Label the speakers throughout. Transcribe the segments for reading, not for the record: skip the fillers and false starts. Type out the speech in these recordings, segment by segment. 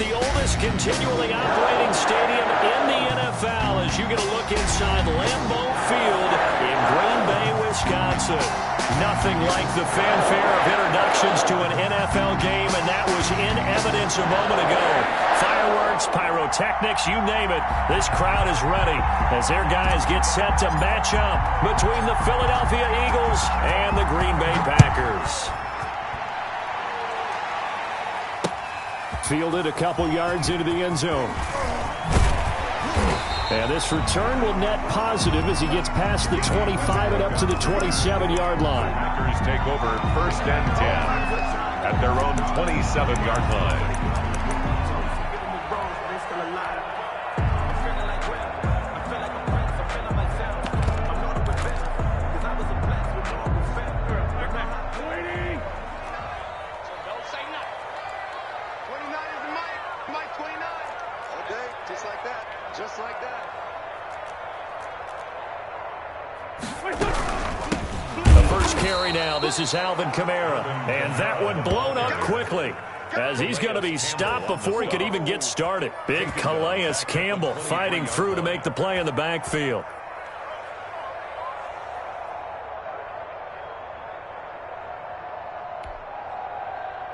Speaker 1: the oldest continually operating stadium in the NFL as you get a look inside Lambeau Field in Green Bay, Wisconsin. Nothing like the fanfare of introductions to an NFL game, and that was in evidence a moment ago. Fireworks, pyrotechnics, you name it. This crowd is ready as their guys get set to match up between the Philadelphia Eagles and the Green Bay Packers. Fielded a couple yards into the end zone. And this return will net positive as he gets past the 25 and up to the 27-yard line.
Speaker 2: Packers take over 1st and 10 at their own 27-yard line.
Speaker 1: This is Alvin Kamara, and that one blown up quickly as he's going to be stopped before he could even get started. Big Calais Campbell fighting through to make the play in the backfield.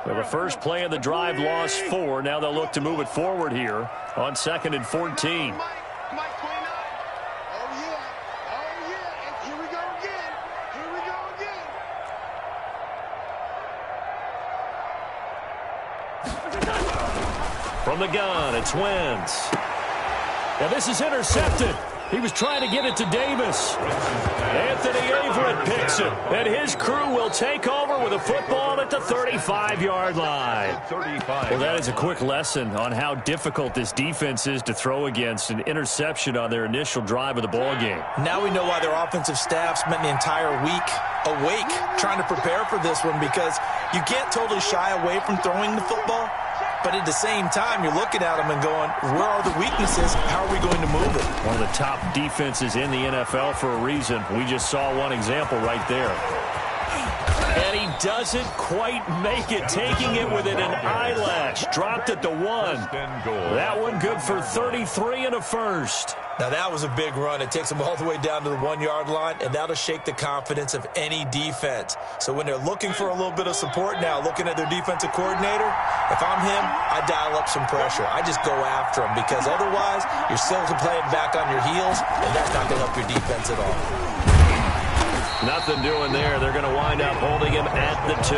Speaker 1: So the first play of the drive lost 4. Now they'll look to move it forward here on 2nd and 14. From the gun, it's Wentz. Now this is intercepted. He was trying to get it to Davis. Anthony Averett picks it, and his crew will take over with a football at the 35-yard line. Well, that is a quick lesson on how difficult this defense is to throw against. An interception on their initial drive of the ball game.
Speaker 3: Now we know why their offensive staff spent the entire week awake trying to prepare for this one, because you can't totally shy away from throwing the football. But at the same time, you're looking at them and going, where are the weaknesses? How are we going to move it?
Speaker 1: One of the top defenses in the NFL for a reason. We just saw one example right there. And he doesn't quite make it, taking it within an eyelash. Dropped it to 1. That one good for 33 and a first.
Speaker 3: Now that was a big run. It takes them all the way down to the 1-yard line, and that'll shake the confidence of any defense. So when they're looking for a little bit of support now, looking at their defensive coordinator, if I'm him, I dial up some pressure. I just go after him, because otherwise you're still playing back on your heels, and that's not going to help your defense at all.
Speaker 1: Nothing doing there. They're going to wind up holding him at the 2.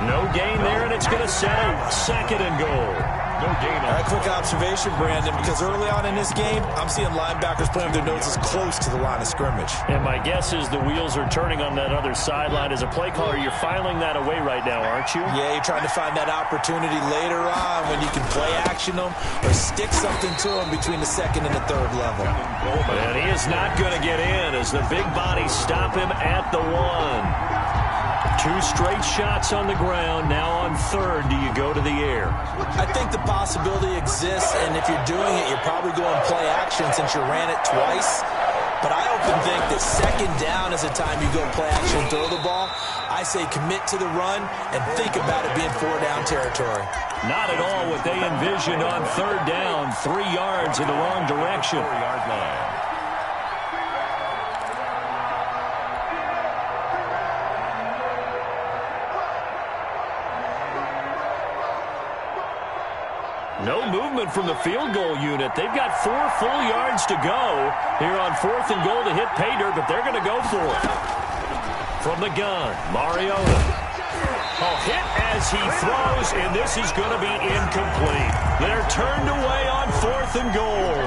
Speaker 1: No gain there, and it's going to settle 2nd and goal.
Speaker 3: No gain. All right, quick observation, Brandon, because early on in this game, I'm seeing linebackers playing with their noses close to the line of scrimmage.
Speaker 1: And my guess is the wheels are turning on that other sideline. As a play caller, you're filing that away right now, aren't you?
Speaker 3: Yeah, you're trying to find that opportunity later on when you can play action them or stick something to them between the 2nd and the 3rd level.
Speaker 1: And he is not going to get in as the big bodies stop him at the 1. 2 straight shots on the ground. Now on 3rd, do you go to the air?
Speaker 3: I think the possibility exists, and if you're doing it, you're probably going play action since you ran it twice. But I often think that 2nd down is the time you go play action and throw the ball. I say commit to the run and think about it being 4-down territory.
Speaker 1: Not at all what they envisioned on 3rd down. 3 yards in the wrong direction.
Speaker 2: 4-yard line.
Speaker 1: No movement from the field goal unit. They've got 4 full yards to go here on 4th and goal to hit pay dirt, but they're going to go for it. From the gun, Mariota. Hit as he throws, and this is going to be incomplete. They're turned away on 4th and goal.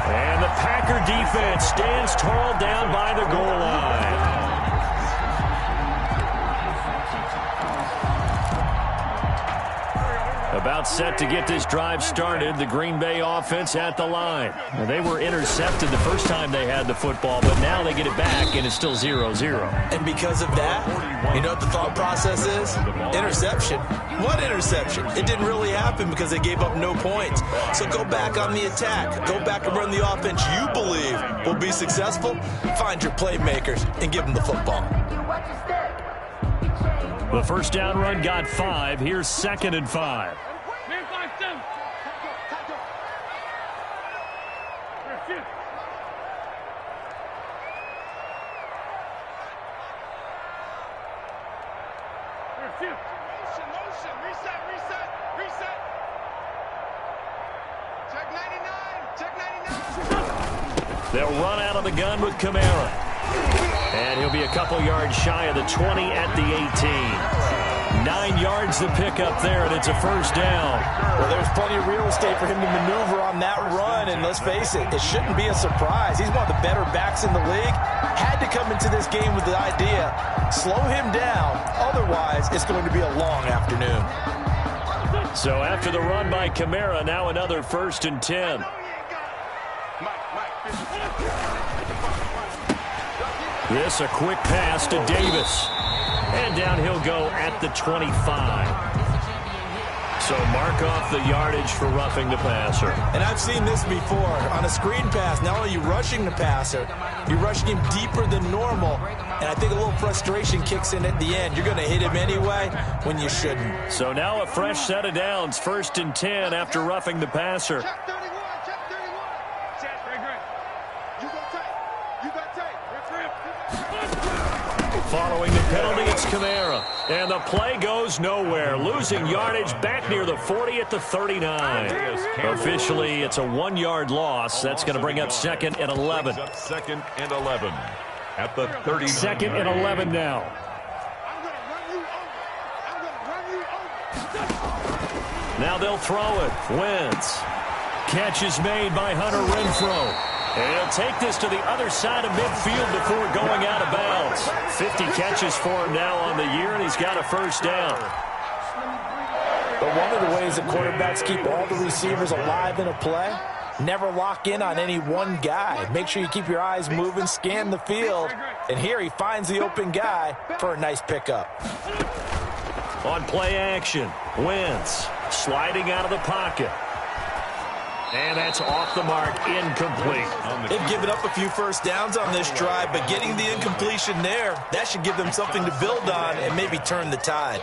Speaker 1: And the Packer defense stands tall down by the goal line. About set to get this drive started. The Green Bay offense at the line. They were intercepted the first time they had the football, but now they get it back, and it's still 0-0.
Speaker 3: And because of that, you know what the thought process is? Interception. What interception? It didn't really happen because they gave up no points. So go back on the attack. Go back and run the offense you believe will be successful. Find your playmakers and give them the football.
Speaker 1: The first down run got 5. Here's 2nd and 5.
Speaker 4: Motion. Reset. Check 99. Check 99.
Speaker 1: They'll run out of the gun with Kamara. And he'll be a couple yards shy of the 20 at the 18. 9 yards to pick up there, and it's a first down.
Speaker 3: Well, there's plenty of real estate for him to maneuver on that run, and let's face it, it shouldn't be a surprise. He's one of the better backs in the league. Had to come into this game with the idea, slow him down, otherwise it's going to be a long afternoon.
Speaker 1: So after the run by Kamara, now another 1st and 10. This a quick pass to Davis. And down he'll go at the 25. So mark off the yardage for roughing the passer.
Speaker 3: And I've seen this before. On a screen pass, not only are you rushing the passer, you're rushing him deeper than normal. And I think a little frustration kicks in at the end. You're going to hit him anyway when you shouldn't.
Speaker 1: So now a fresh set of downs. 1st and 10 after roughing the passer.
Speaker 4: Check 31. Check 31. You go tight.
Speaker 1: Following the penalty, it's Kamara. And the play goes nowhere. Losing yardage back near the 40 at the 39. Officially, it's a 1-yard loss. That's going to bring up 2nd and 11.
Speaker 2: 2nd and 11 at the 39.
Speaker 1: 2nd and 11 now. Now they'll throw it. Wentz. Catch is made by Hunter Renfrow. And he'll take this to the other side of midfield before going out of bounds. 50 catches for him now on the year, and he's got a first down.
Speaker 3: But one of the ways that quarterbacks keep all the receivers alive in a play, never lock in on any one guy. Make sure you keep your eyes moving, scan the field. And here he finds the open guy for a nice pickup.
Speaker 1: On play action, Wentz sliding out of the pocket. And that's off the mark, incomplete.
Speaker 3: They've given up a few first downs on this drive, but getting the incompletion there, that should give them something to build on and maybe turn the tide.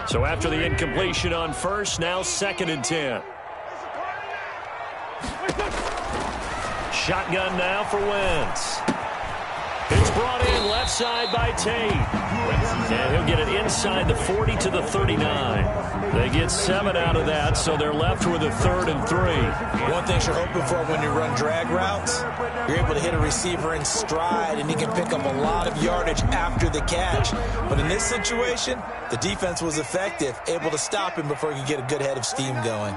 Speaker 1: So after the incompletion on first, now 2nd and 10. Shotgun now for Wentz. It's brought in left side by Tate. And he'll get it inside the 40 to the 39. They get 7 out of that, so they're left with a 3rd and 3.
Speaker 3: One thing you're hoping for when you run drag routes, you're able to hit a receiver in stride, and he can pick up a lot of yardage after the catch. But in this situation, the defense was effective, able to stop him before he could get a good head of steam going.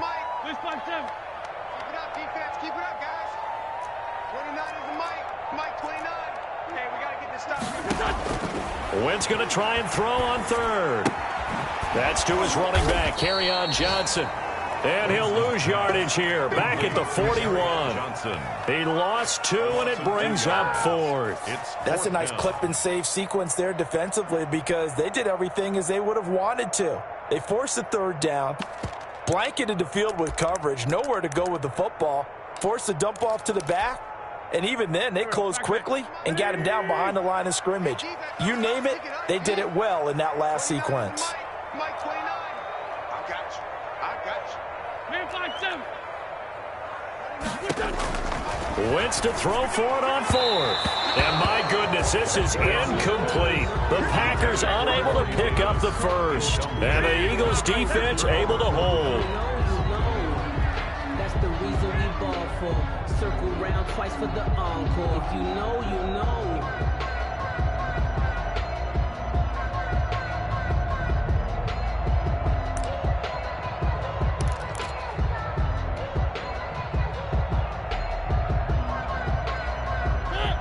Speaker 1: Wentz going to try and throw on 3rd. That's to his running back, Kerryon Johnson. And he'll lose yardage here, back at the 41. He lost 2, and it brings up 4th.
Speaker 3: That's a nice clip and save sequence there defensively because they did everything as they would have wanted to. They forced the 3rd down, blanketed the field with coverage, nowhere to go with the football, forced the dump off to the back. And even then, they closed quickly and got him down behind the line of scrimmage. You name it, they did it well in that last sequence.
Speaker 4: Mike 29. I got you.
Speaker 1: Wentz to throw for it on 4th. And my goodness, this is incomplete. The Packers unable to pick up the first. And the Eagles defense able to hold.
Speaker 5: That's the reason we ball for. Circle round twice for the encore. If you know, you know.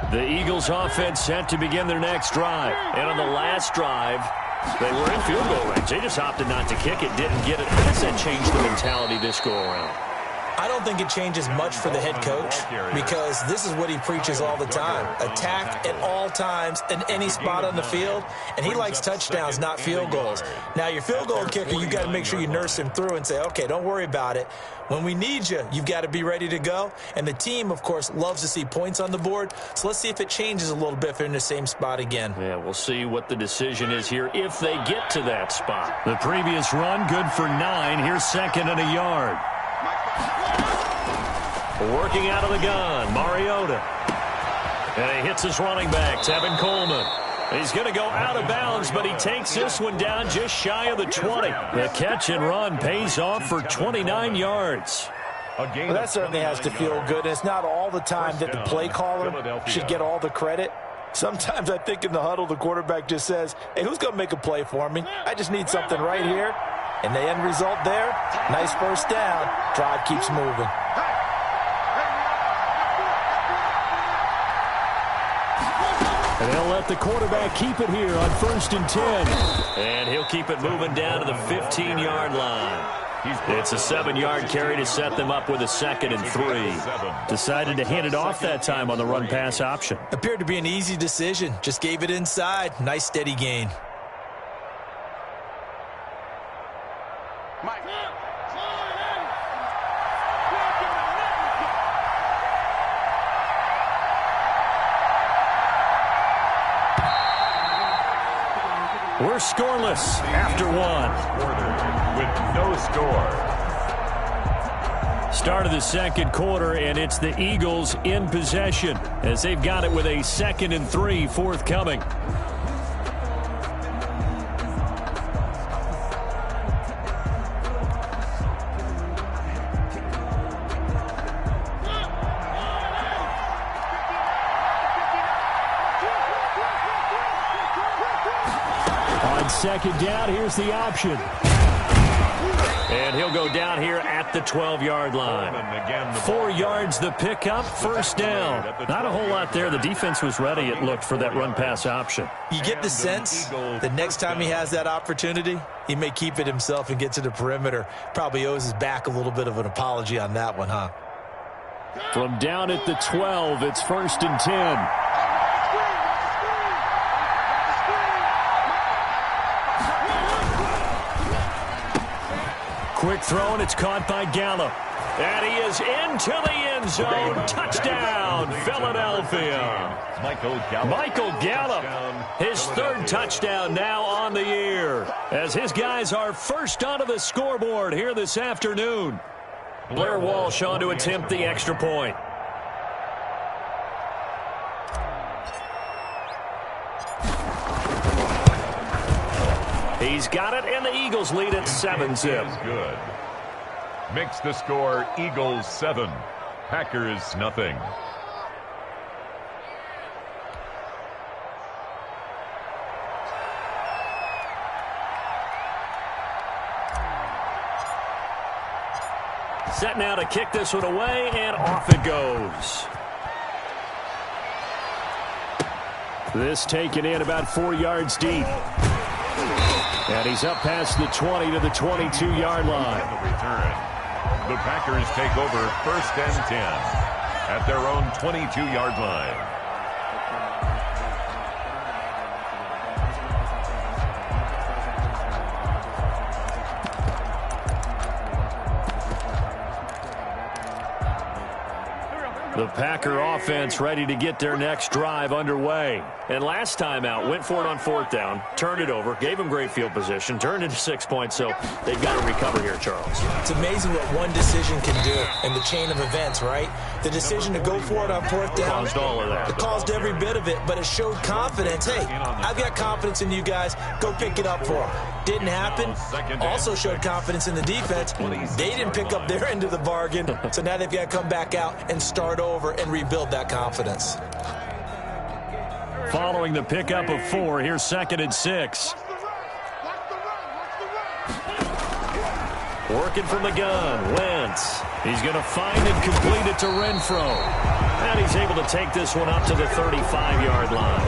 Speaker 1: The Eagles offense set to begin their next drive. And on the last drive, they were in field goal range. They just opted not to kick it, didn't get it. How does that change the mentality this go around?
Speaker 3: I don't think it changes much for the head coach because this is what he preaches all the time. Attack at all times in any spot on the field, and he likes touchdowns, not field goals. Now, your field goal kicker, you've got to make sure you nurse him through and say, okay, don't worry about it. When we need you, you've got to be ready to go. And the team, of course, loves to see points on the board. So let's see if it changes a little bit if they're in the same spot again.
Speaker 1: Yeah, we'll see what the decision is here if they get to that spot. The previous run, good for 9. Here's 2nd and a yard. Working out of the gun, Mariota. And he hits his running back, Tevin Coleman. He's going to go out of bounds, but he takes this one down just shy of the 20. The catch and run pays off for 29 yards.
Speaker 3: Well, that certainly has to feel good. And it's not all the time that the play caller should get all the credit. Sometimes I think in the huddle, the quarterback just says, hey, who's going to make a play for me? I just need something right here. And the end result there, nice first down. Drive keeps moving.
Speaker 1: And they'll let the quarterback keep it here on 1st and 10. And he'll keep it moving down to the 15-yard line. It's a 7-yard carry to set them up with a 2nd and 3. Decided to hand it off that time on the run-pass option.
Speaker 3: Appeared to be an easy decision. Just gave it inside. Nice steady gain.
Speaker 1: We're scoreless after 1.
Speaker 2: With no score.
Speaker 1: Start of the 2nd quarter, and it's the Eagles in possession as they've got it with a 2nd and 3 forthcoming. On 2nd down, here's the option. And he'll go down here at the 12-yard line. 4 yards the pickup, 1st down. Not a whole lot there. The defense was ready, it looked, for that run-pass option.
Speaker 3: You get the sense that next time he has that opportunity, he may keep it himself and get to the perimeter. Probably owes his back a little bit of an apology on that one, huh?
Speaker 1: From down at the 12, it's 1st and 10. Quick throw, and it's caught by Gallup. And he is into the end zone. Touchdown, Philadelphia. Michael Gallup, his 3rd touchdown now on the year, as his guys are first onto the scoreboard here this afternoon. Blair Walsh on to attempt the extra point. He's got it, and the Eagles lead at 7-zip.
Speaker 2: Good. Makes the score Eagles 7, Packers nothing.
Speaker 1: Set now to kick this one away, and off it goes. This taken in about 4 yards deep. And he's up past the 20 to the 22-yard line.
Speaker 2: The Packers take over 1st and 10 at their own 22-yard line.
Speaker 1: The Packer offense ready to get their next drive underway. And last time out, went for it on 4th down, turned it over, gave them great field position, turned into 6 points, so they've got to recover here, Charles.
Speaker 3: It's amazing what one decision can do in the chain of events, right? The decision to go for it on 4th down.
Speaker 1: Caused all of that.
Speaker 3: It caused every bit of it, but it showed confidence. Hey, I've got confidence in you guys. Go pick it up for them. Didn't happen. Also showed confidence in the defense. They didn't pick up their end of the bargain, so now they've got to come back out and start over and rebuild that confidence.
Speaker 1: Following the pickup of 4, here's 2nd and 6. Working from the gun, Wentz. He's going to find and complete it to Renfro. And he's able to take this one up to the 35-yard line.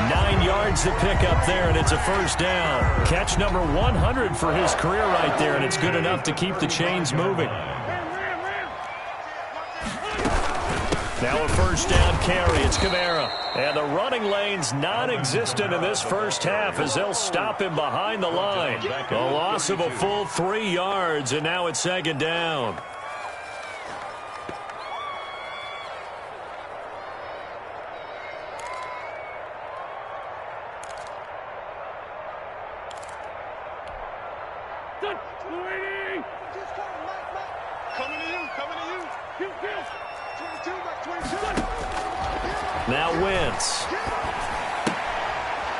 Speaker 1: 9 yards to pick up there, and it's a 1st down. Catch number 100 for his career right there, and it's good enough to keep the chains moving. Now a first down carry. It's Kamara. And the running lane's non-existent in this first half as they'll stop him behind the line. A loss of a full 3 yards, and now it's second down. Now Wentz.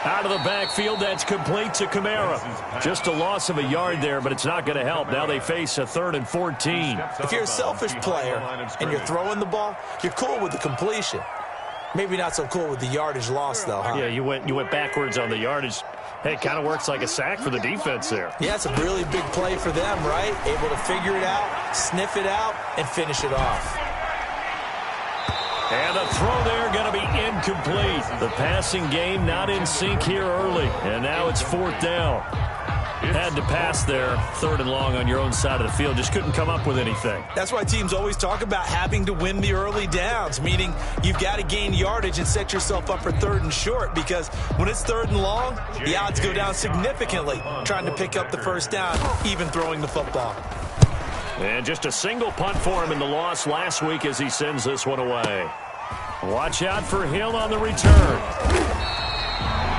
Speaker 1: Out of the backfield, that's complete to Kamara. Just a loss of a yard there, but it's not going to help. Now they face a 3rd and 14.
Speaker 3: If you're a selfish player and you're throwing the ball, you're cool with the completion. Maybe not so cool with the yardage loss, though, huh?
Speaker 1: Yeah, you went backwards on the yardage. Hey, it kind of works like a sack for the defense there.
Speaker 3: Yeah, it's a really big play for them, right? Able to figure it out, sniff it out, and finish it off.
Speaker 1: And the throw there going to be incomplete. The passing game not in sync here early. And now it's 4th down. Had to pass there. 3rd and long on your own side of the field. Just couldn't come up with anything.
Speaker 3: That's why teams always talk about having to win the early downs, meaning you've got to gain yardage and set yourself up for 3rd and short, because when it's 3rd and long, the odds go down significantly trying to pick up the first down, even throwing the football.
Speaker 1: And just a single punt for him in the loss last week as he sends this one away. Watch out for Hill on the return.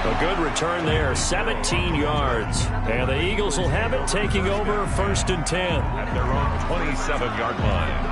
Speaker 1: A good return there, 17 yards. And the Eagles will have it, taking over 1st and 10.
Speaker 2: At their own 27-yard line.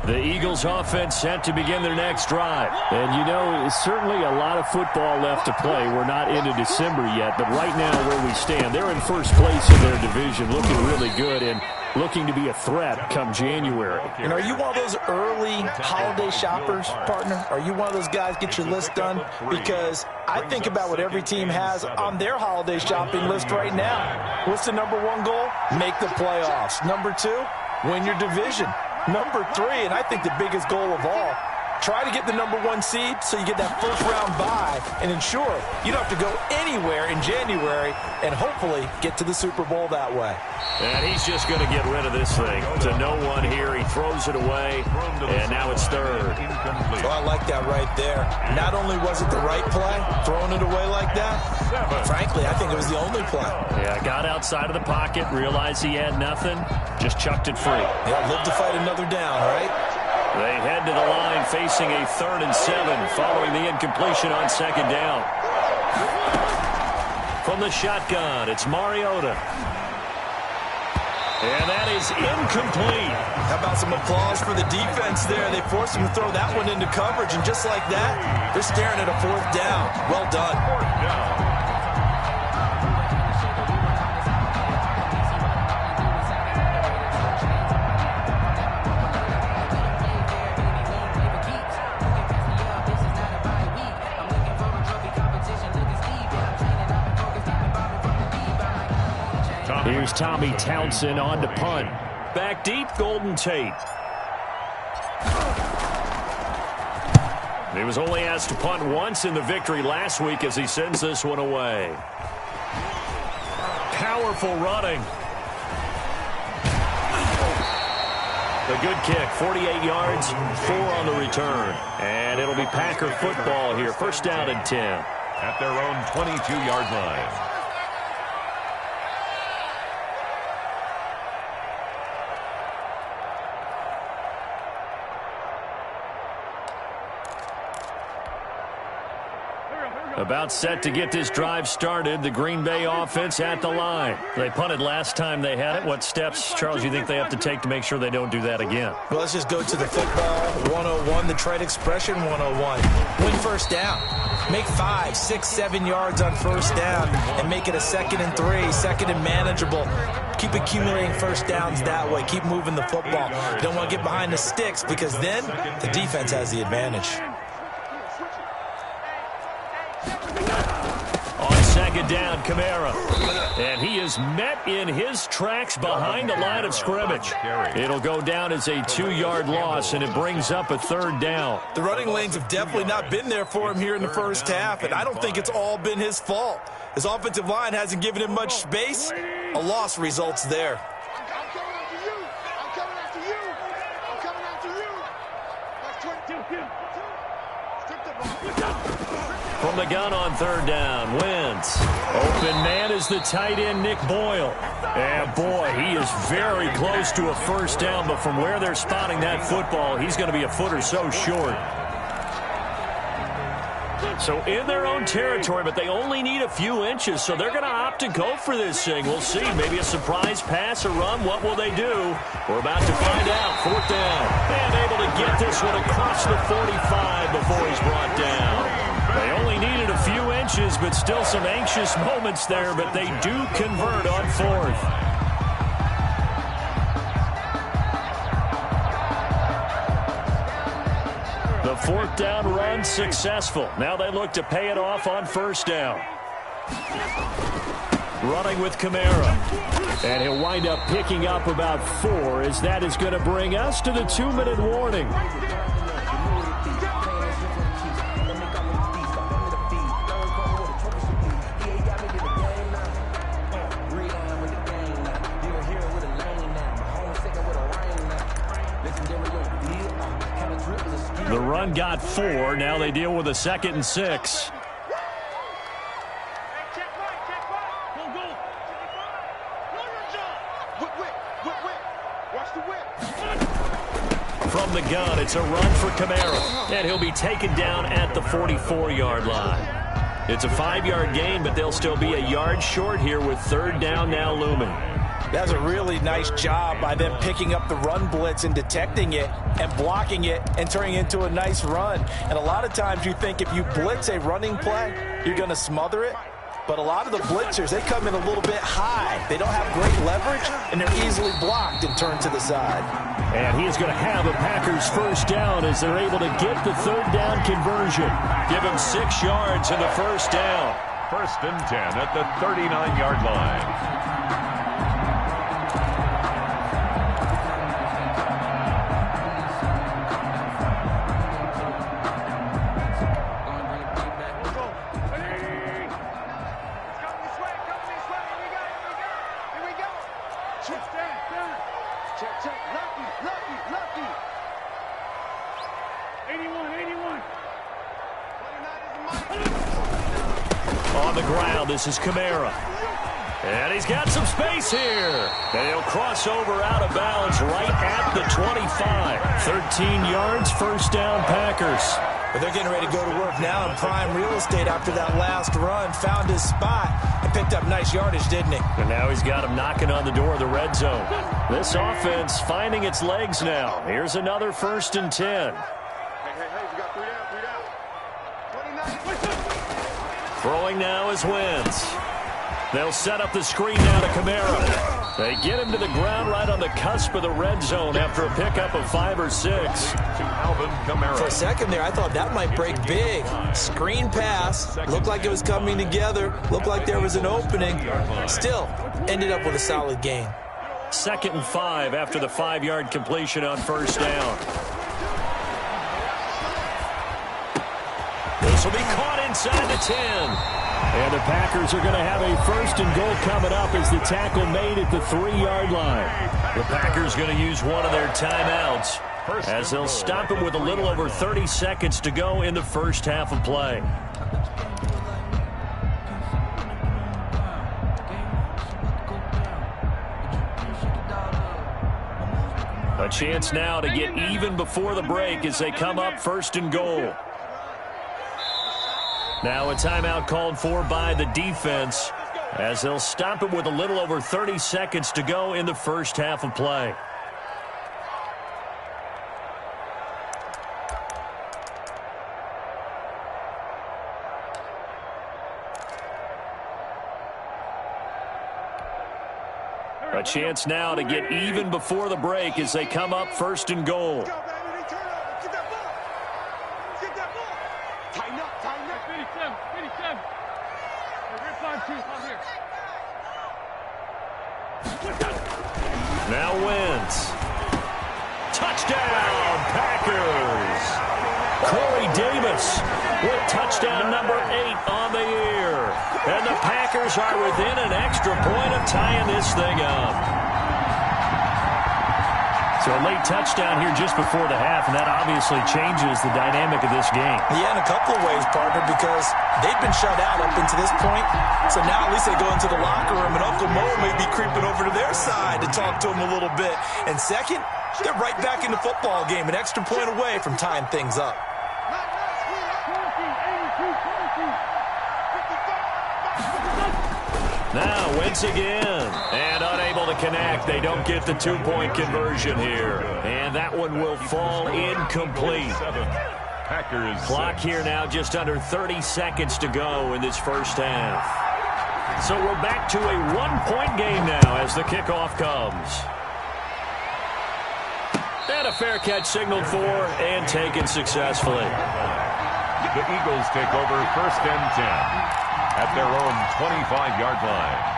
Speaker 1: The Eagles offense set to begin their next drive. And you know, certainly a lot of football left to play. We're not into December yet, but right now where we stand, they're in first place in their division, looking really good and looking to be a threat come January.
Speaker 3: And are you one of those early holiday shoppers, partner? Are you one of those guys get your list done? Because I think about what every team has on their holiday shopping list right now. What's the number 1 goal? Make the playoffs. Number 2, win your division. Number 3, and I think the biggest goal of all, try to get the number 1 seed so you get that first-round bye and ensure you don't have to go anywhere in January and hopefully get to the Super Bowl that way.
Speaker 1: And he's just going to get rid of this thing. To no one here, he throws it away, and now it's 3rd.
Speaker 3: Oh, I like that right there. Not only was it the right play, throwing it away like that, but frankly, I think it was the only play.
Speaker 1: Yeah, got outside of the pocket, realized he had nothing, just chucked it free.
Speaker 3: Yeah, live to fight another down, right?
Speaker 1: They head to the line facing a 3rd and 7 following the incompletion on 2nd down. From the shotgun, it's Mariota. And that is incomplete.
Speaker 3: How about some applause for the defense there? They forced him to throw that one into coverage, and just like that, they're staring at a 4th down. Well done.
Speaker 2: 4th down.
Speaker 1: Here's Tommy Townsend on to punt. Back deep, Golden Tate. He was only asked to punt once in the victory last week as he sends this one away. Powerful running. The good kick, 48 yards, 4 on the return. And it'll be Packer football here, 1st down and 10.
Speaker 2: At their own 22-yard line.
Speaker 1: About set to get this drive started. The Green Bay offense at the line. They punted last time they had it. What steps, Charles, you think they have to take to make sure they don't do that again?
Speaker 3: Well, let's just go to the football 101, the trade expression 101. Win first down. Make 5, 6, 7 yards on first down and make it a 2nd and 3, 2nd and manageable. Keep accumulating first downs that way. Keep moving the football. You don't want to get behind the sticks because then the defense has the advantage.
Speaker 1: second down, Kamara. And he is met in his tracks behind the line of scrimmage. It'll go down as a 2-yard loss, and it brings up a third down.
Speaker 3: The running lanes have definitely not been there for him here in the first half, and I don't think it's all been his fault. His offensive line hasn't given him much space. A loss results there.
Speaker 1: From the gun on third down, Wentz. Open man is the tight end, Nick Boyle. And boy, he is very close to a first down, but from where they're spotting that football, he's going to be a foot or so short. So in their own territory, but they only need a few inches, so they're going to opt to go for this thing. We'll see. Maybe a surprise pass or run. What will they do? We're about to find out. Fourth down. And able to get this one across the 45 before he's brought down. They only needed a few inches, but still some anxious moments there, but they do convert on fourth. The fourth down run successful. Now they look to pay it off on first down. Running with Kamara. And he'll wind up picking up about 4, as that is going to bring us to the 2-minute warning. The run got 4. Now they deal with a 2nd and 6. From the gun, it's a run for Kamara. And he'll be taken down at the 44-yard line. It's a 5-yard gain, but they'll still be a yard short here with third down now looming.
Speaker 3: That's a really nice job by them picking up the run blitz and detecting it and blocking it and turning it into a nice run. And a lot of times you think if you blitz a running play, you're going to smother it. But a lot of the blitzers, they come in a little bit high. They don't have great leverage, and they're easily blocked and turned to the side.
Speaker 1: And he is going to have a Packers first down as they're able to get the third down conversion. Give him 6 yards in the first down.
Speaker 2: First and 10 at the 39-yard line.
Speaker 1: On the ground, this is Kamara. And he's got some space here. And he'll cross over out of bounds right at the 25. 13 yards, first down, Packers.
Speaker 3: But they're getting ready to go to work now in prime real estate after that last run. Found his spot and picked up nice yardage, didn't he?
Speaker 1: And now he's got him knocking on the door of the red zone. This offense finding its legs now. Here's another first and 10. Throwing now is Wentz. They'll set up the screen now to Kamara. They get him to the ground right on the cusp of the red zone after a pickup of 5 or 6.
Speaker 2: To Alvin Kamara.
Speaker 3: For a second there, I thought that might break big. Screen pass. Looked like it was coming together. Looked like there was an opening. Still, ended up with a solid gain.
Speaker 1: 2nd and 5 after the 5-yard completion on first down. This will be caught inside the 10. And the Packers are going to have a first and goal coming up as the tackle made at the 3-yard line. The Packers going to use one of their timeouts as they'll stop him with a little over 30 seconds to go in the first half of play. A chance now to get even before the break as they come up first and goal. Now a timeout called for by the defense as they'll stop him with a little over 30 seconds to go in the first half of play. A chance now to get even before the break as they come up first and goal. Now Wentz. Touchdown, Packers. Corey Davis with touchdown number 8 on the year. And the Packers are within an extra point of tying this thing up. So a late touchdown here just before the half, and that obviously changes the dynamic of this game.
Speaker 3: Yeah, in a couple of ways, partner, because they've been shut out up until this point. So now at least they go into the locker room, and Uncle Mo may be creeping over to their side to talk to them a little bit. And second, they're right back in the football game, an extra point away from tying things up.
Speaker 1: Now Wentz again, and unable to connect. They don't get the 2-point conversion here, and that one will fall incomplete.
Speaker 2: Packers.
Speaker 1: Clock here now just under 30 seconds to go in this first half. So we're back to a 1-point game now as the kickoff comes. And a fair catch signaled for and taken successfully.
Speaker 2: The Eagles take over 1st and 10 at their own 25-yard line.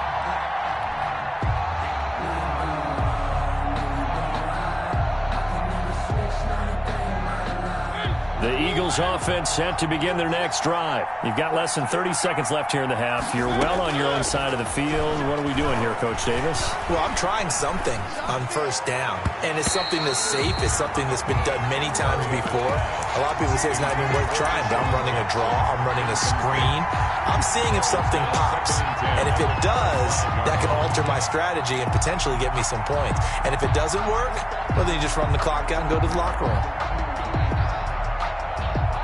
Speaker 1: The Eagles offense set to begin their next drive. You've got less than 30 seconds left here in the half. You're well on your own side of the field. What are we doing here, Coach Davis?
Speaker 3: Well, I'm trying something on first down, and it's something that's safe. It's something that's been done many times before. A lot of people say it's not even worth trying, but I'm running a draw. I'm running a screen. I'm seeing if something pops, and if it does, that can alter my strategy and potentially get me some points. And if it doesn't work, well, then you just run the clock out and go to the locker room.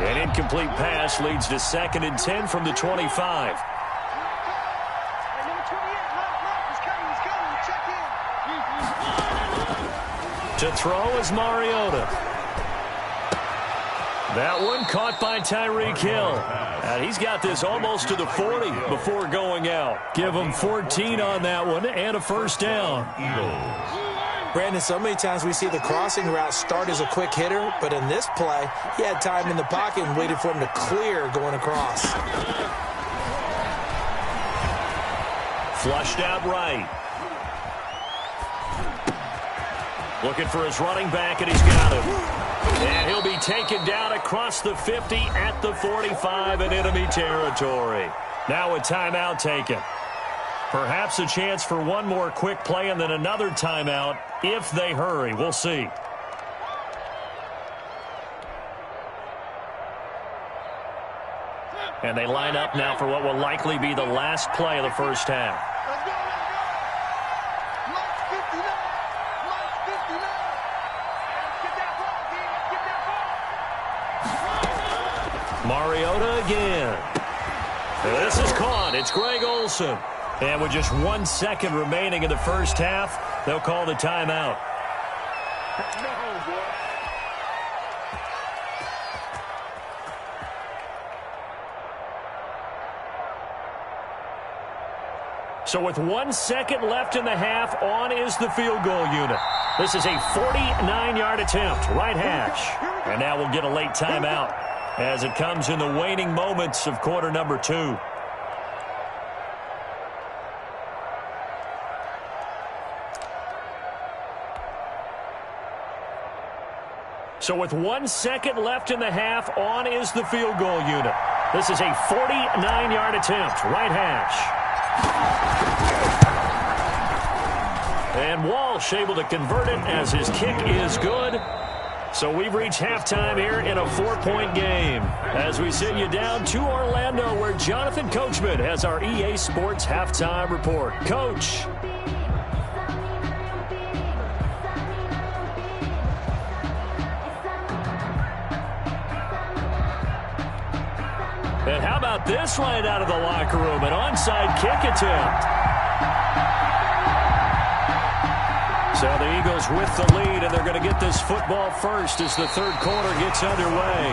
Speaker 1: An incomplete pass leads to 2nd and 10 from the 25. To throw is Mariota. That one caught by Tyreek Hill. And he's got this almost to the 40 before going out. Give him 14 on that one and a first down.
Speaker 3: Brandon, so many times we see the crossing route start as a quick hitter, but in this play, he had time in the pocket and waited for him to clear going across.
Speaker 1: Flushed out right. Looking for his running back, and he's got him. And he'll be taken down across the 50 at the 45 in enemy territory. Now a timeout taken. Perhaps a chance for one more quick play and then another timeout if they hurry. We'll see. And they line up now for what will likely be the last play of the first half. Mariota again. This is caught. It's Greg Olsen. And with just 1 second remaining in the first half, they'll call the timeout. So with 1 second left in the half, on is the field goal unit. This is a 49-yard attempt, right hash. And now we'll get a late timeout as it comes in the waning moments of quarter number 2. So with 1 second left in the half, on is the field goal unit. This is a 49-yard attempt, right hash. And Walsh able to convert it as his kick is good. So we've reached halftime here in a 4-point game. As we send you down to Orlando, where Jonathan Coachman has our EA Sports halftime report. Coach. And how about this right out of the locker room? An onside kick attempt. So the Eagles with the lead, and they're going to get this football first as the third quarter gets underway.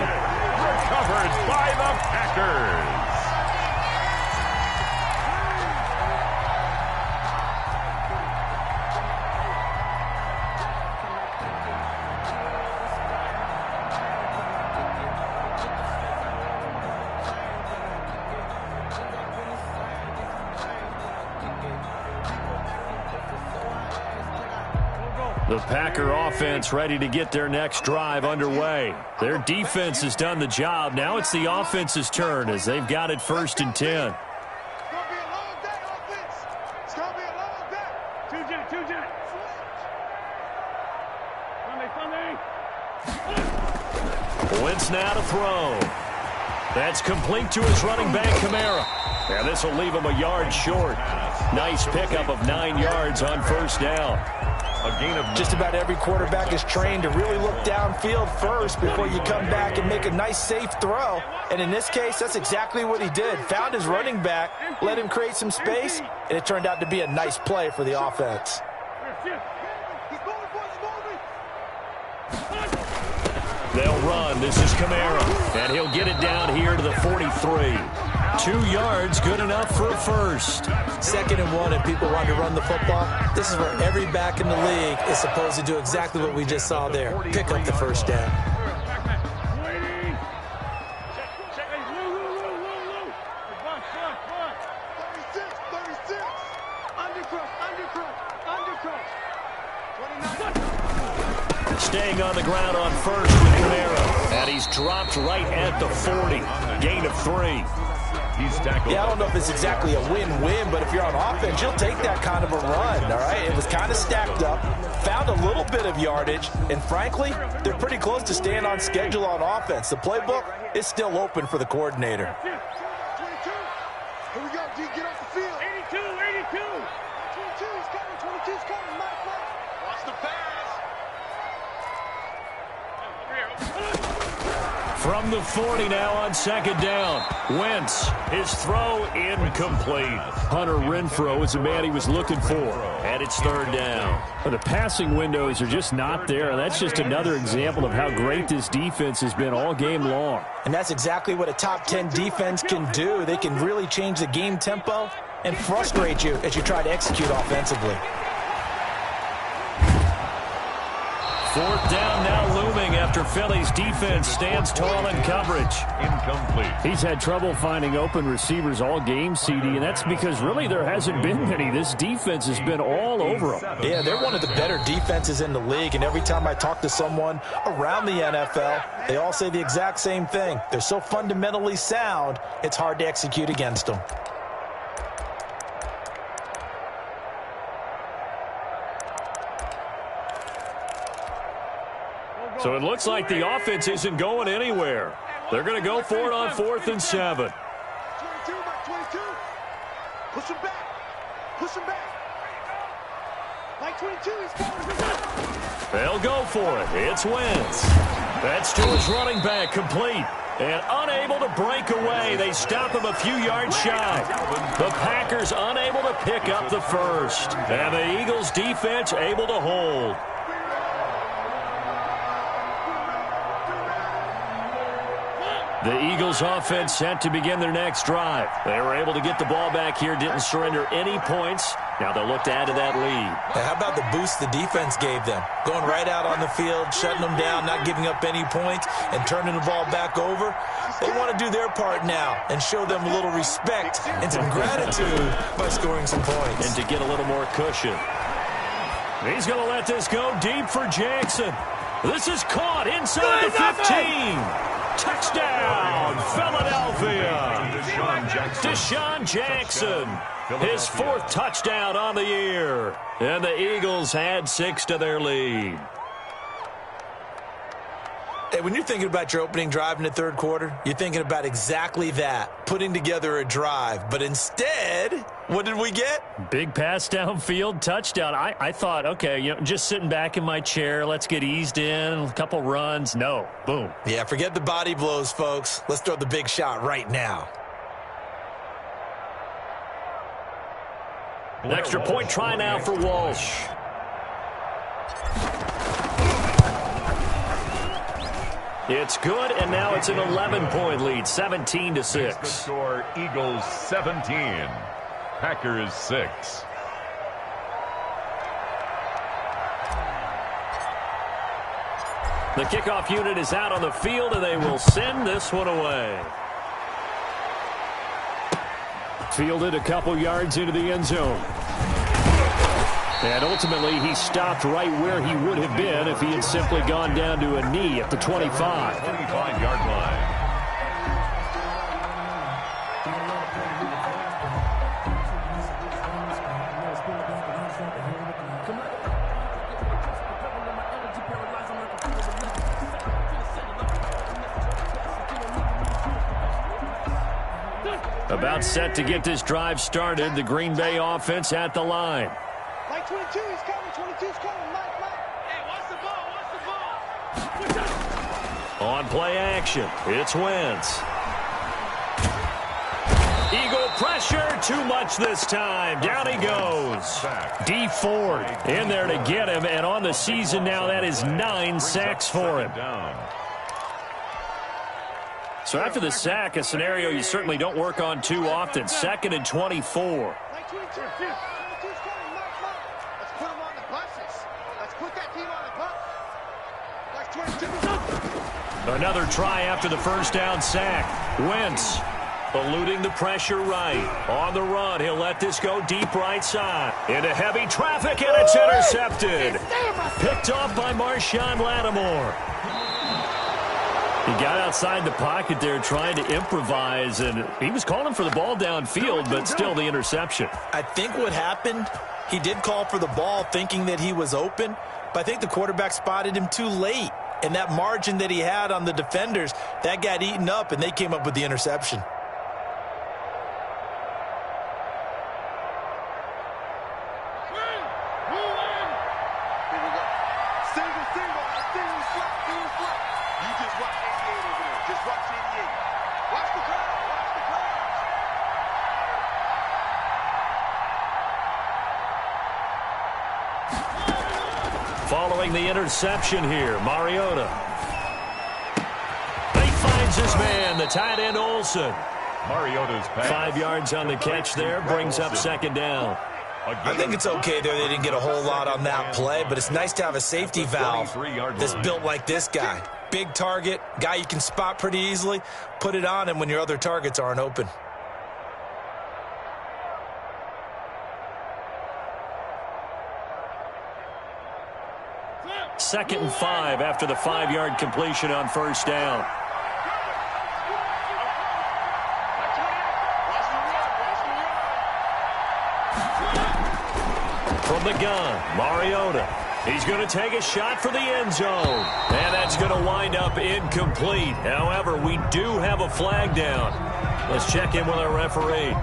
Speaker 2: Recovered by the Packers.
Speaker 1: The Packer offense ready to get their next drive underway. Their defense has done the job. Now it's the offense's turn as they've got it 1st and 10. Wentz now to throw. That's complete to his running back, Kamara. And this will leave him a yard short. Nice pickup of 9 yards on 1st down.
Speaker 2: A gain of
Speaker 3: just about every quarterback is trained to really look downfield first before you come back and make a nice, safe throw. And in this case, that's exactly what he did. Found his running back, let him create some space, and it turned out to be a nice play for the offense.
Speaker 1: They'll run. This is Kamara. And he'll get it down here to the 43. 2 yards, good enough for a first.
Speaker 3: 2nd and 1, and people want to run the football. This is where every back in the league is supposed to do exactly what we just saw there. Pick up the 1st down.
Speaker 1: Staying on the ground on 1st with Kamara. And he's dropped right at the 40. Gain of 3.
Speaker 2: He's tackled.
Speaker 3: Yeah, I don't know if it's exactly a win-win, but if you're on offense, you'll take that kind of a run, all right? It was kind of stacked up, found a little bit of yardage, and frankly, they're pretty close to staying on schedule on offense. The playbook is still open for the coordinator.
Speaker 4: 22. Here we go, D, get off the field. 82, 82. 22's coming, 22's coming. Watch the pass.
Speaker 1: From the 40 now on 2nd down. Wentz, his throw incomplete. Hunter Renfrow is the man he was looking for. And it's 3rd down. But the passing windows are just not there. And that's just another example of how great this defense has been all game long.
Speaker 3: And that's exactly what a top 10 defense can do. They can really change the game tempo and frustrate you as you try to execute offensively.
Speaker 1: 4th down now looming after Philly's defense stands tall in coverage.
Speaker 2: Incomplete.
Speaker 1: He's had trouble finding open receivers all game, CD, and that's because really there hasn't been many. This defense has been all over them.
Speaker 3: Yeah, they're one of the better defenses in the league, and every time I talk to someone around the NFL, they all say the exact same thing. They're so fundamentally sound, it's hard to execute against them.
Speaker 1: So it looks like the offense isn't going anywhere. They're going to go for it on 4th and 7.
Speaker 4: 22 by 22. Push him back. Push him back. Like 22, he's coming.
Speaker 1: They'll go for it. It's Wentz. That's to his running back, complete. And unable to break away. They stop him a few yards shy. The Packers unable to pick up the first. And the Eagles defense able to hold. The Eagles offense set to begin their next drive. They were able to get the ball back here, didn't surrender any points. Now they'll look to add to that lead.
Speaker 3: How about the boost the defense gave them? Going right out on the field, shutting them down, not giving up any points, and turning the ball back over. They want to do their part now and show them a little respect and some gratitude by scoring some points.
Speaker 1: And to get a little more cushion. He's going to let this go deep for Jackson. This is caught inside the 15. Touchdown, Philadelphia. Deshaun Jackson, his 4th touchdown on the year. And the Eagles add 6 to their lead.
Speaker 3: Hey, when you're thinking about your opening drive in the 3rd quarter, you're thinking about exactly that, putting together a drive. But instead, what did we get?
Speaker 1: Big pass downfield, touchdown. I thought, okay, just sitting back in my chair, let's get eased in, a couple runs. No, boom.
Speaker 3: Yeah, forget the body blows, folks. Let's throw the big shot right now.
Speaker 1: An extra point try now for Walsh. It's good, and now it's an 11-point lead, 17-6.
Speaker 2: Score, Eagles 17, Packers 6.
Speaker 1: The kickoff unit is out on the field, and they will send this one away. Fielded a couple yards into the end zone. And ultimately, he stopped right where he would have been if he had simply gone down to a knee at the 25.
Speaker 2: 25-yard line.
Speaker 1: About set to get this drive started. The Green Bay offense at the line.
Speaker 4: Mike 22, he's coming. 22's coming. Mike. Hey, watch the ball.
Speaker 1: On play action, it's Wentz. Eagle pressure, too much this time. Down he goes. D Ford in there to get him, and on the season now, that is 9 sacks for him. So after the sack, a scenario you certainly don't work on too often. 2nd and 24.
Speaker 4: Mike 22. 22's coming. Mike. Let's put him on the buses. Let's put that team on the bus. Mike 22.
Speaker 1: Another try after the first down sack. Wentz eluding the pressure right. On the run, he'll let this go deep right side. Into heavy traffic, and it's intercepted. Picked off by Marshawn Lattimore. He got outside the pocket there trying to improvise, and he was calling for the ball downfield, but still the interception.
Speaker 3: I think what happened, he did call for the ball thinking that he was open, but I think the quarterback spotted him too late. And that margin that he had on the defenders, that got eaten up, and they came up with the interception.
Speaker 1: Following the interception here, Mariota. He finds his man, the tight end Olsen.
Speaker 2: Mariota's pass.
Speaker 1: 5 yards on the catch there, brings up 2nd down.
Speaker 3: I think it's okay there. They didn't get a whole lot on that play, but it's nice to have a safety valve that's built like this guy. Big target, guy you can spot pretty easily. Put it on him when your other targets aren't open.
Speaker 1: Second and 5 after the 5-yard completion on first down. From the gun, Mariota. He's going to take a shot for the end zone. And that's going to wind up incomplete. However, we do have a flag down. Let's check in with our referee.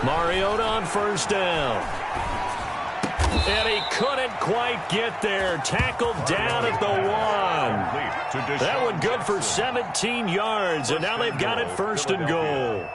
Speaker 1: Mariota on first down. And he couldn't quite get there. Tackled down at the 1. That one good for 17 yards, and now they've got it 1st and goal.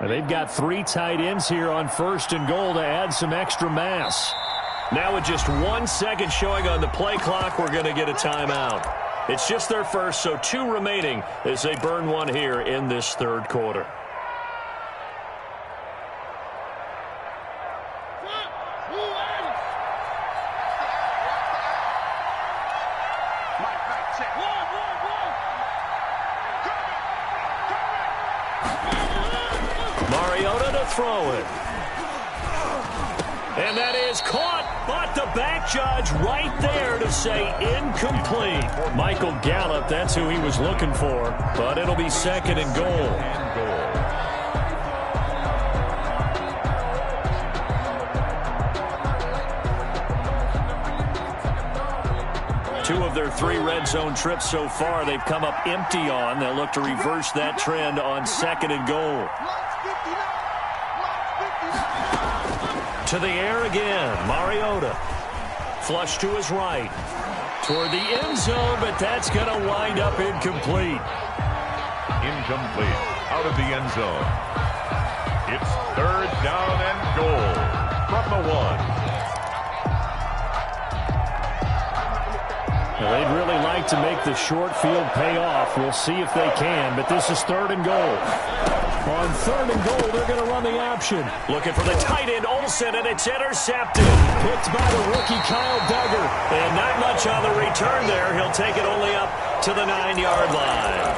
Speaker 1: They've got 3 tight ends here on 1st and goal to add some extra mass. Now with just 1 second showing on the play clock, we're going to get a timeout. It's just their first, so 2 remaining as they burn one here in this 3rd quarter. Mariota to throw it. And that is caught, but the back judge right there to say incomplete. Michael Gallup, that's who he was looking for, but it'll be 2nd and goal. their 3 red zone trips so far, they've come up empty on. They'll look to reverse that trend on 2nd and goal. To the air again, Mariota. Flush to his right. Toward the end zone, but that's going to wind up incomplete.
Speaker 2: Incomplete. Out of the end zone. It's 3rd down and goal from the 1.
Speaker 1: Well, they'd really like to make the short field pay off. We'll see if they can, but this is 3rd and goal. On 3rd and goal, they're going to run the option. Looking for the tight end, Olsen, and it's intercepted. Picked by the rookie, Kyle Duggar. And not much on the return there. He'll take it only up to the 9-yard line.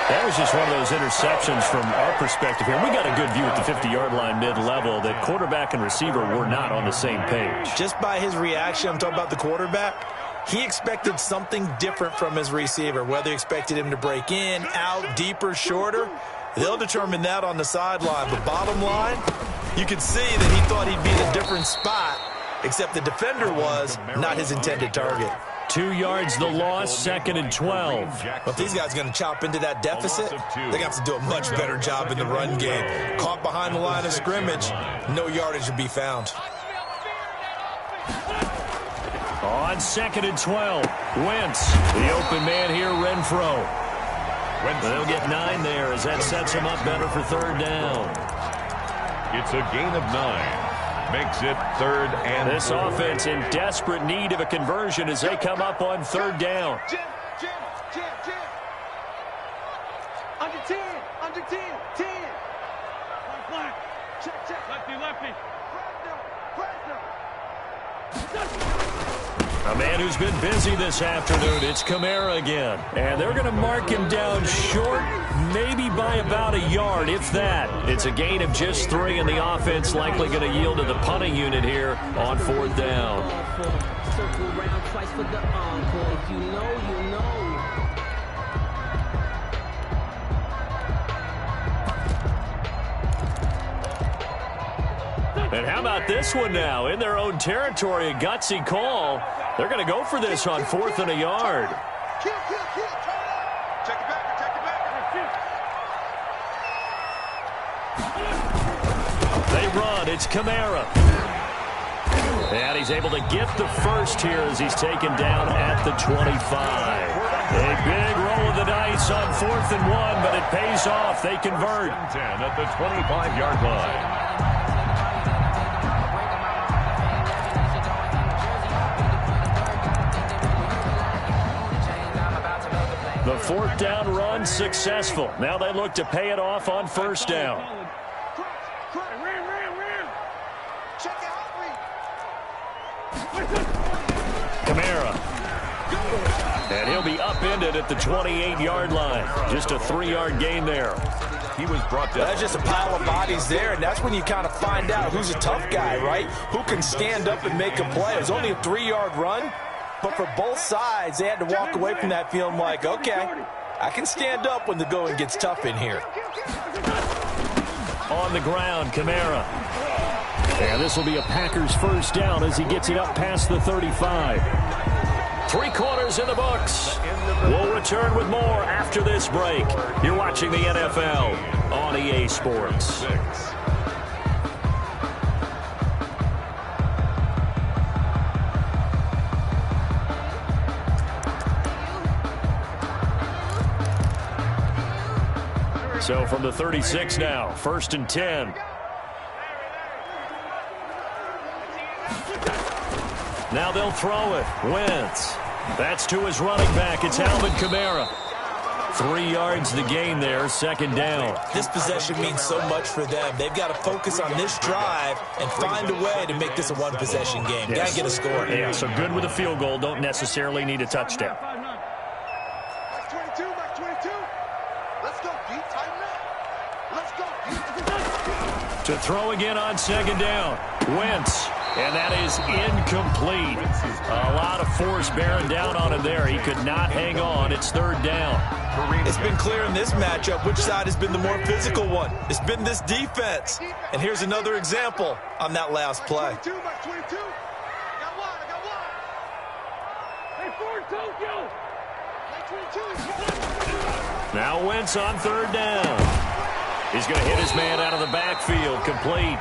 Speaker 1: That was just one of those interceptions from our perspective here. We got a good view at the 50-yard line mid-level that quarterback and receiver were not on the same page.
Speaker 3: Just by his reaction, I'm talking about the quarterback, he expected something different from his receiver, whether he expected him to break in, out, deeper, shorter. They'll determine that on the sideline. But bottom line, you can see that he thought he'd be in a different spot, except the defender was not his intended target.
Speaker 1: 2 yards the loss, 2nd and 12.
Speaker 3: But if these guys are going to chop into that deficit, they're going to have to do a much better job in the run game. Caught behind the line of scrimmage, no yardage to be found.
Speaker 1: On 2nd and 12, Wentz, the open man here, Renfro. They'll get 9 there as that sets him up better for 3rd down.
Speaker 2: It's a gain of 9. Makes it 3rd and
Speaker 1: This offense in desperate need of a conversion as they come up on 3rd down.
Speaker 4: Jim. Under 10, 10. Flag. Check. Lefty.
Speaker 1: A man who's been busy this afternoon, it's Kamara again. And they're going to mark him down short, maybe by about a yard, if that. It's a gain of just 3, and the offense likely going to yield to the punting unit here on 4th down.
Speaker 5: Circle round twice for the encore. If you know, you know.
Speaker 1: And how about this one now? In their own territory, a gutsy call. They're going to go for this on 4th and a yard.
Speaker 4: Kill. Check it back.
Speaker 1: They run. It's Kamara. And he's able to get the first here as he's taken down at the 25. A big roll of the dice on 4th and 1, but it pays off. They convert.
Speaker 2: 10 at the 25-yard line.
Speaker 1: The 4th down run successful. Now they look to pay it off on 1st down. Kamara. And he'll be upended at the 28-yard line. Just a 3-yard gain there.
Speaker 2: He was brought down.
Speaker 3: That's just a pile of bodies there, and that's when you kind of find out who's a tough guy, right? Who can stand up and make a play. It was only a 3-yard run. But for both sides, they had to walk away from that feeling like, okay, I can stand up when the going gets tough in here.
Speaker 1: On the ground, Kamara. And this will be a Packers 1st down as he gets it up past the 35. 3 quarters in the books. We'll return with more after this break. You're watching the NFL on EA Sports. So from the 36 now, 1st and 10. Now they'll throw it. Wentz. That's to his running back. It's Alvin Kamara. 3 yards the gain there, 2nd down.
Speaker 3: This possession means so much for them. They've got to focus on this drive and find a way to make this a one-possession game. Got to get a score.
Speaker 1: Yeah, so good with a field goal. Don't necessarily need a touchdown.
Speaker 4: Max 22. Let's go deep, tighten up. Let's go deep.
Speaker 1: To throw again on 2nd down. Wentz. And that is incomplete. A lot of force bearing down on him there. He could not hang on. It's 3rd down.
Speaker 3: It's been clear in this matchup which side has been the more physical one. It's been this defense. And here's another example on that last play.
Speaker 4: Max 22. I got one. Hey, 14.
Speaker 1: Now Wentz on third down. He's going to hit his man out of the backfield, complete.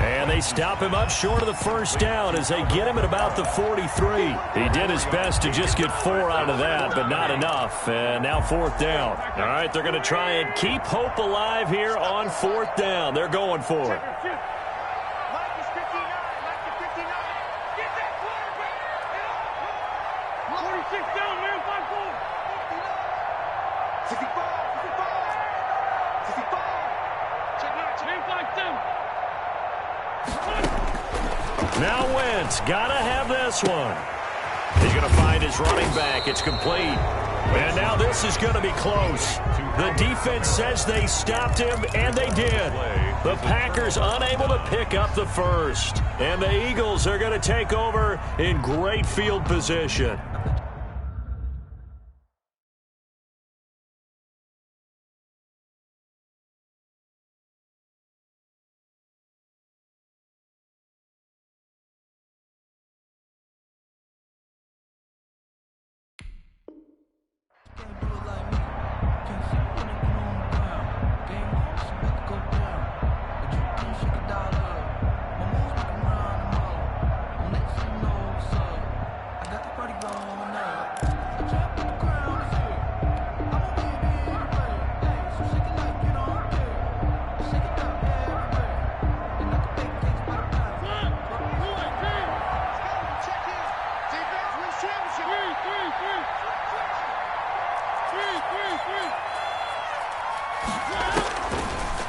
Speaker 1: And they stop him up short of the first down as they get him at about the 43. He did his best to just get 4 out of that, but not enough. And now fourth down. All right, they're going to try and keep hope alive here on fourth down. They're going for it. Now Wentz, gotta have this one. He's going to find his running back. It's complete. And now this is going to be close. The defense says they stopped him, and they did. The Packers unable to pick up the first. And the Eagles are going to take over in great field position.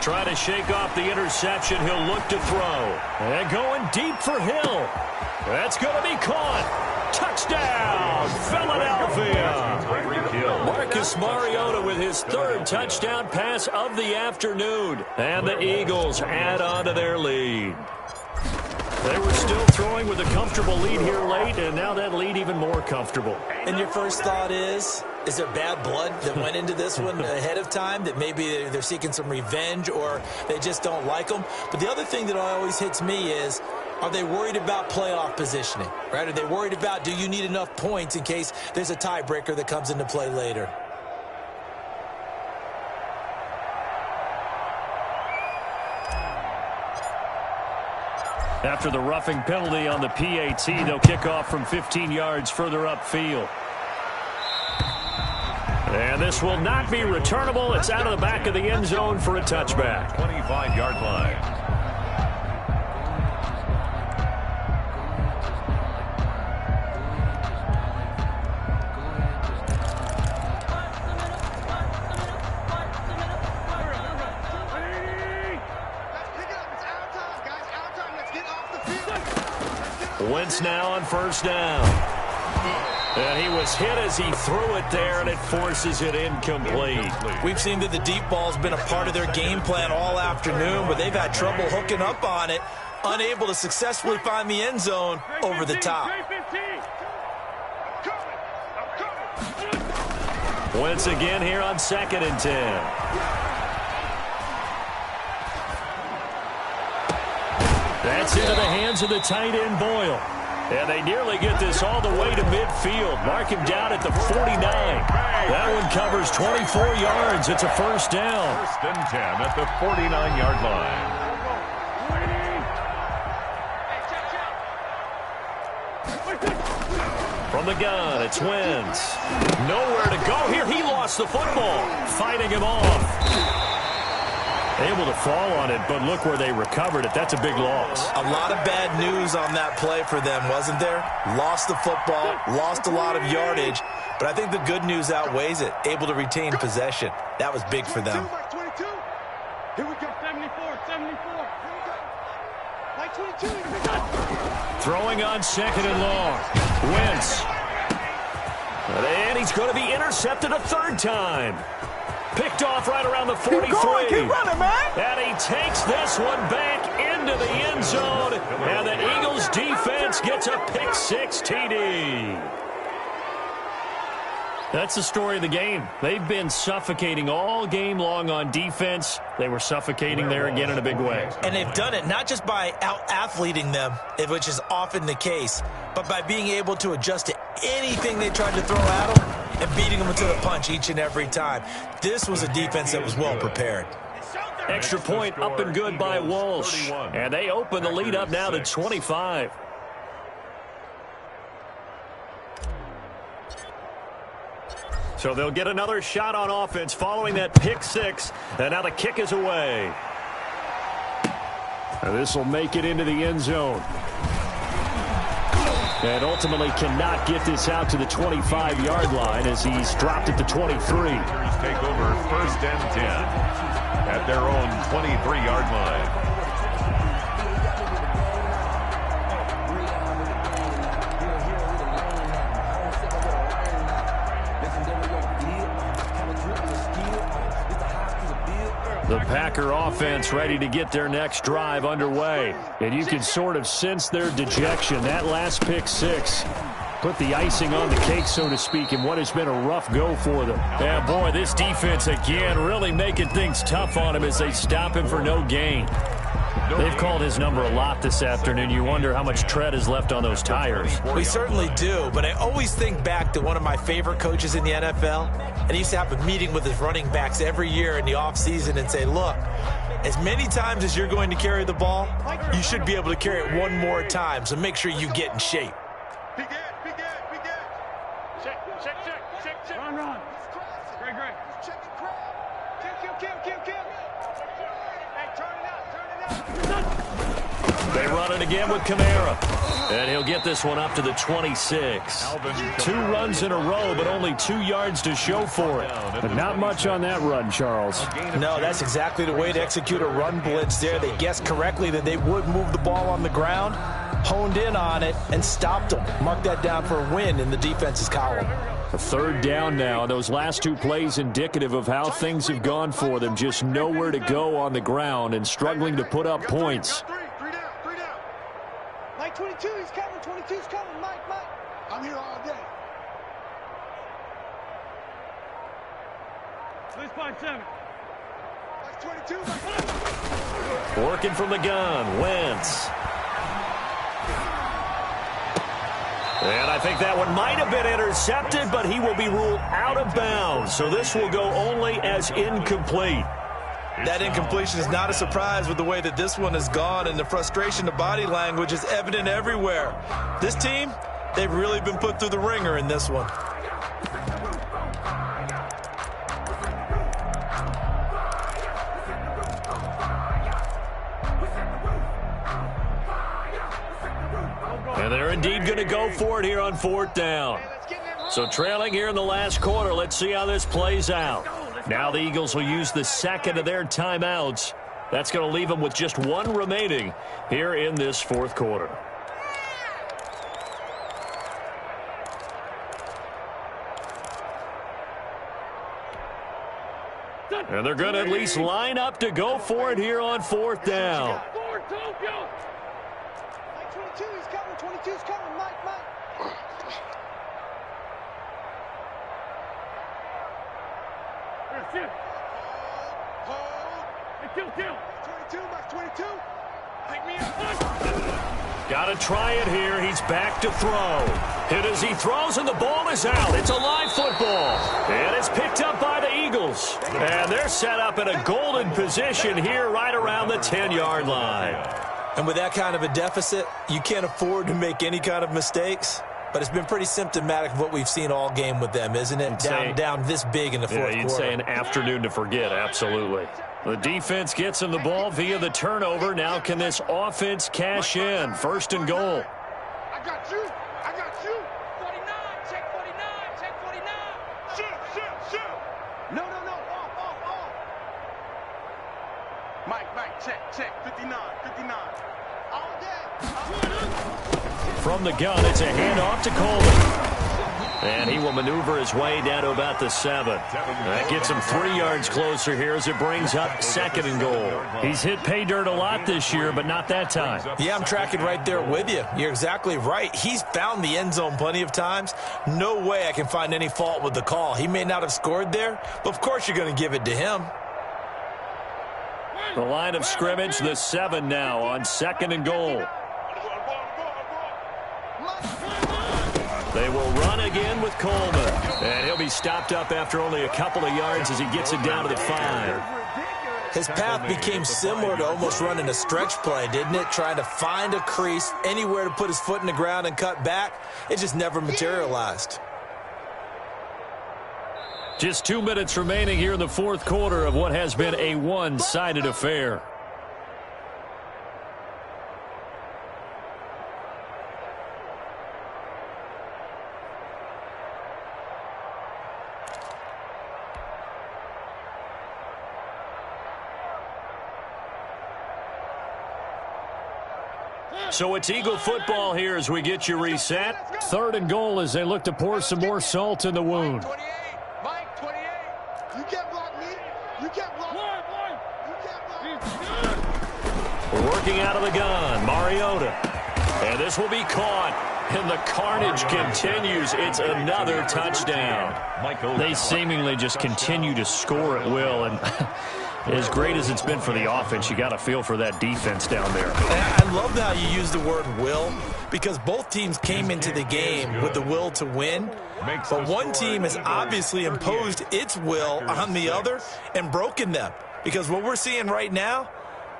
Speaker 1: Trying to shake off the interception. He'll look to throw. And going deep for Hill. That's going to be caught. Touchdown, Philadelphia. Marcus Mariota with his third touchdown pass of the afternoon. And the Eagles add on to their lead. They were still throwing with a comfortable lead here late, and now that lead even more comfortable.
Speaker 3: And your first thought is there bad blood that went into this one ahead of time, that maybe they're seeking some revenge or they just don't like them? But the other thing that always hits me is, are they worried about playoff positioning, right? Are they worried about, do you need enough points in case there's a tiebreaker that comes into play later?
Speaker 1: After the roughing penalty on the PAT, they'll kick off from 15 yards further upfield. And this will not be returnable. It's out of the back of the end zone for a touchback.
Speaker 2: 25-yard line.
Speaker 1: Wentz now on first down. And he was hit as he threw it there, and it forces it incomplete.
Speaker 3: We've seen that the deep ball's been a part of their game plan all afternoon, but they've had trouble hooking up on it, unable to successfully find the end zone over the top.
Speaker 1: Wentz again here on 2nd and 10. That's into the hands of the tight end, Boyle. And they nearly get this all the way to midfield. Mark him down at the 49. That one covers 24 yards. It's a first down.
Speaker 2: 1st and 10 at the 49-yard line.
Speaker 1: From the gun, it's Wentz. Nowhere to go here. He lost the football. Fighting him off. Able to fall on it, but look where they recovered it. That's a big loss.
Speaker 3: A lot of bad news on that play for them, wasn't there? Lost the football, lost a lot of yardage, but I think the good news outweighs it. Able to retain possession. That was big for them.
Speaker 4: 22. Here we go. 74. Like 22.
Speaker 1: Throwing on 2nd and long. Wentz. And he's going to be intercepted a third time. Picked off right around the 43.
Speaker 4: Keep running, man.
Speaker 1: And he takes this one back into the end zone. And the Eagles defense gets a pick 6 TD. That's the story of the game. They've been suffocating all game long on defense. They were suffocating there again in a big way.
Speaker 3: And they've done it not just by out-athleting them, which is often the case, but by being able to adjust to anything they tried to throw at them and beating them to the punch each and every time. This was a defense that was well prepared.
Speaker 1: Extra point up and good by Walsh. And they open the lead up now to 25. So they'll get another shot on offense following that pick six. And now the kick is away. And this will make it into the end zone. And ultimately cannot get this out to the 25-yard line as he's dropped at the 23.
Speaker 2: Take over 1st and 10 at their own 23-yard line.
Speaker 1: The Packer offense ready to get their next drive underway. And you can sort of sense their dejection. That last pick six put the icing on the cake, so to speak, in what has been a rough go for them. Yeah, boy, this defense again really making things tough on him as they stop him for no gain. They've called his number a lot this afternoon. You wonder how much tread is left on those tires.
Speaker 3: We certainly do, but I always think back to one of my favorite coaches in the NFL, and he used to have a meeting with his running backs every year in the offseason and say, look, as many times as you're going to carry the ball, you should be able to carry it one more time, so make sure you get in shape.
Speaker 4: Run. Great. Kill. Hey, turn it out.
Speaker 1: They run it again with Kamara. And he'll get this one up to the 26. 2 runs in a row, but only 2 yards to show for it. But not much on that run, Charles.
Speaker 3: No, that's exactly the way to execute a run blitz there. They guessed correctly that they would move the ball on the ground, honed in on it, and stopped them. Mark that down for a win in the defense's column.
Speaker 1: A 3rd down now. Those last 2 plays indicative of how things have gone for them. Just nowhere to go on the ground and struggling to put up points.
Speaker 4: 3 down. Mike 22, he's coming. 22's coming. Mike. I'm here all day. Please 5-7. Mike 22.
Speaker 1: Working from the gun. Wentz. And I think that one might have been intercepted, but he will be ruled out of bounds. So this will go only as incomplete.
Speaker 3: That incompletion is not a surprise with the way that this one has gone, and the frustration, the body language is evident everywhere. This team, they've really been put through the ringer in this one.
Speaker 1: And they're indeed going to go for it here on 4th down. So trailing here in the last quarter, let's see how this plays out. Now the Eagles will use the 2nd of their timeouts. That's going to leave them with just 1 remaining here in this 4th quarter. And they're going to at least line up to go for it here on 4th down.
Speaker 4: Mike 22, he's coming. 22's coming. Mike. Kill. 22, Mike 22. Pick me up.
Speaker 1: Got to try it here. He's back to throw. Hit as he throws, and the ball is out. It's a live football. And it's picked up by the Eagles. And they're set up in a golden position here right around the 10-yard line.
Speaker 3: And with that kind of a deficit, you can't afford to make any kind of mistakes. But it's been pretty symptomatic of what we've seen all game with them, isn't it? Down this big in the 4th quarter.
Speaker 1: You'd say an afternoon to forget, absolutely. The defense gets him the ball via the turnover. Now can this offense cash in? 1st and goal.
Speaker 4: I got you. 49, check 49. Shoot. No. Off. Mike, check. 59. All day.
Speaker 1: From the gun, it's a handoff to Coleman. And he will maneuver his way down to about the 7. That gets him 3 yards closer here as it brings up 2nd and goal. He's hit pay dirt a lot this year, but not that time.
Speaker 3: Yeah, I'm tracking right there with you. You're exactly right. He's found the end zone plenty of times. No way I can find any fault with the call. He may not have scored there, but of course you're going to give it to him.
Speaker 1: The line of scrimmage, the 7 now on 2nd and goal. They will run again with Coleman. And he'll be stopped up after only a couple of yards as he gets it down to the 5.
Speaker 3: His path became similar to almost running a stretch play, didn't it? Trying to find a crease, anywhere to put his foot in the ground and cut back. It just never materialized.
Speaker 1: Just 2 minutes remaining here in the fourth quarter of what has been a one-sided affair. So it's Eagle football here as we get you reset. 3rd and goal as they look to pour some more salt in the wound.
Speaker 4: Mike, 28. You can't block me. You can't block me. You can't block me.
Speaker 1: Working out of the gun, Mariota. And this will be caught. And the carnage continues. It's another touchdown. They seemingly just continue to score at will. And as great as it's been for the offense, you got to feel for that defense down there.
Speaker 3: I love how you use the word will, because both teams came into the game with the will to win. But one team has obviously imposed its will on the other and broken them. Because what we're seeing right now,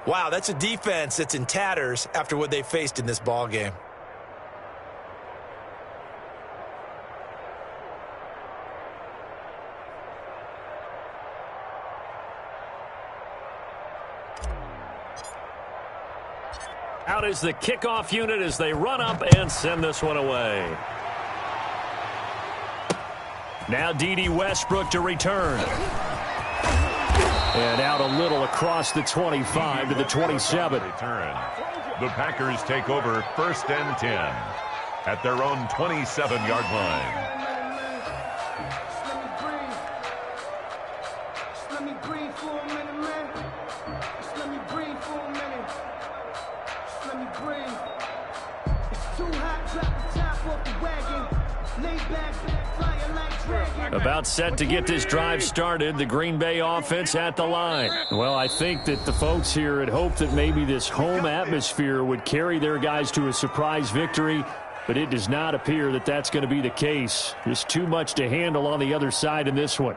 Speaker 3: wow, that's a defense that's in tatters after what they faced in this ball game.
Speaker 1: Out is the kickoff unit as they run up and send this one away. Now D.D. Westbrook to return. And out a little across the 25 to the 27.
Speaker 2: The Packers take over 1st and 10 at their own 27-yard line.
Speaker 1: About set to get this drive started, the Green Bay offense at the line. Well, I think that the folks here had hoped that maybe this home atmosphere would carry their guys to a surprise victory, but it does not appear that that's going to be the case. Just too much to handle on the other side in this one.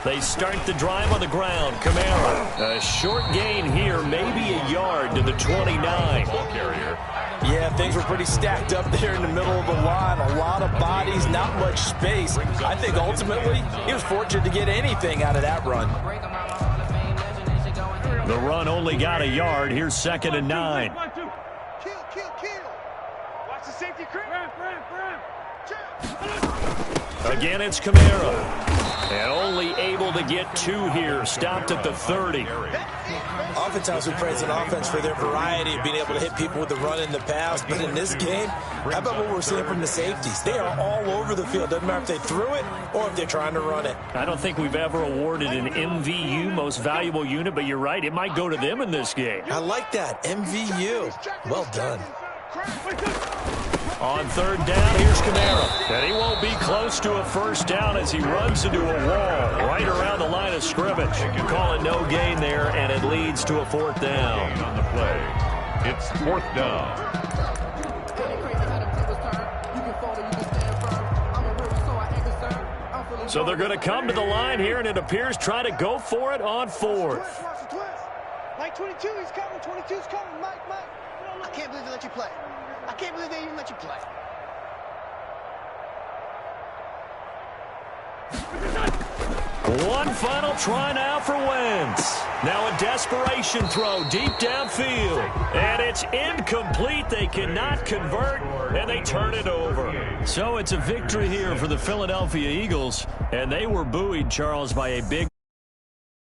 Speaker 1: They start the drive on the ground. Kamara, a short gain here, maybe a yard to the 29.
Speaker 3: Yeah, things were pretty stacked up there in the middle of the line. A lot of bodies, not much space. I think ultimately he was fortunate to get anything out of that run.
Speaker 1: The run only got a yard. Here's 2nd and 9.
Speaker 4: Kill. Watch the safety creep.
Speaker 1: Again, it's Kamara. And only able to get 2 here. Stopped at the 30.
Speaker 3: Oftentimes we praise an offense for their variety of being able to hit people with the run in the pass. But in this game, how about what we're seeing from the safeties? They are all over the field. Doesn't matter if they threw it or if they're trying to run it.
Speaker 1: I don't think we've ever awarded an MVU, most valuable unit, but you're right. It might go to them in this game.
Speaker 3: I like that. MVU. Well done.
Speaker 1: On 3rd down, here's Kamara. And he won't be close to a 1st down as he runs into a wall right around the line of scrimmage. Call it no gain there, and it leads to a 4th down.
Speaker 2: On the play, it's 4th down.
Speaker 1: So they're going to come to the line here, and it appears try to go for it on 4th.
Speaker 4: Mike 22, he's coming. 22's coming. Mike. I can't believe they let you play. I can't believe they even let you play.
Speaker 1: One final try now for Wentz. Now a desperation throw deep downfield. And it's incomplete. They cannot convert, and they turn it over. So it's a victory here for the Philadelphia Eagles. And they were buoyed, Charles, by a big